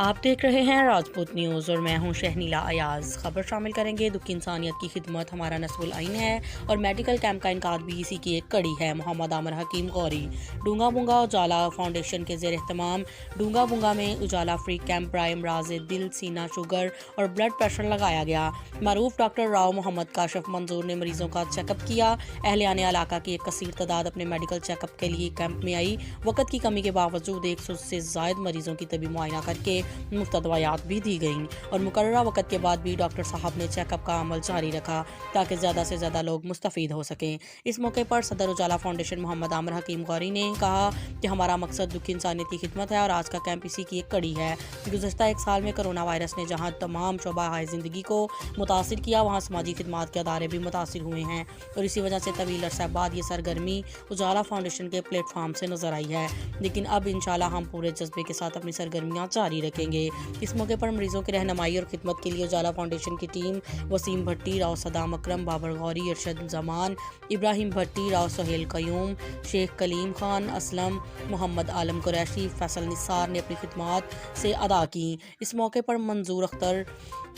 آپ دیکھ رہے ہیں راجپوت نیوز اور میں ہوں شہنیلا ایاز۔ خبر شامل کریں گے دکھ انسانیت کی خدمت ہمارا نصب العین ہے اور میڈیکل کیمپ کا انعقاد بھی اسی کی ایک کڑی ہے۔ محمد عامر حکیم غوری ڈونگا بونگا اجالا فاؤنڈیشن کے زیر اہتمام ڈونگا بونگا میں اجالا فری کیمپ برائے امراض دل، سینہ، شوگر اور بلڈ پریشر لگایا گیا۔ معروف ڈاکٹر راؤ محمد کاشف منظور نے مریضوں کا چیک اپ کیا۔ اہلیان علاقہ کی ایک کثیر تعداد اپنے میڈیکل چیک اپ کے لیے کیمپ میں آئی۔ وقت کی کمی کے باوجود 100 سے زائد مریضوں کی طبی معائنہ کر کے مفت ادویات بھی دی گئیں اور مقررہ وقت کے بعد بھی ڈاکٹر صاحب نے چیک اپ کا عمل جاری رکھا تاکہ زیادہ سے زیادہ لوگ مستفید ہو سکیں۔ اس موقع پر صدر اجالا فاؤنڈیشن محمد عامر حکیم غوری نے کہا کہ ہمارا مقصد دکھ انسانیت کی خدمت ہے اور آج کا کیمپ اسی کی ایک کڑی ہے۔ گزشتہ ایک سال میں کرونا وائرس نے جہاں تمام شعبہ زندگی کو متاثر کیا، وہاں سماجی خدمات کے ادارے بھی متاثر ہوئے ہیں اور اسی وجہ سے طویل عرصہ بعد یہ سرگرمی اجالا فاؤنڈیشن کے پلیٹ فارم سے نظر آئی ہے، لیکن اب انشاءاللہ ہم پورے جذبے کے ساتھ اپنی سرگرمیاں جاری رکھیں گے۔ اس موقع پر مریضوں کی رہنمائی اور خدمت کے لیے اجالا فاؤنڈیشن کی ٹیم وسیم بھٹی، راؤ صدام اکرم، بابر غوری، ارشد زمان، ابراہیم بھٹی، راؤ سہیل قیوم، شیخ کلیم خان اسلم، محمد عالم قریشی، فیصل نثار نے اپنی خدمات سے ادا کی۔ اس موقع پر منظور اختر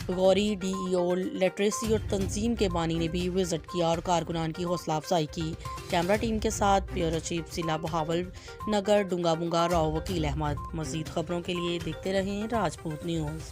غوری ڈی ای او لٹریسی اور تنظیم کے بانی نے بھی وزٹ کیا اور کارکنان کی حوصلہ افزائی کی۔ کیمرہ ٹیم کے ساتھ بیورو چیف ضلع بہاول نگر ڈونگا بونگا راؤ وکیل احمد۔ مزید خبروں کے لیے دیکھتے رہیں راجپوت نیوز۔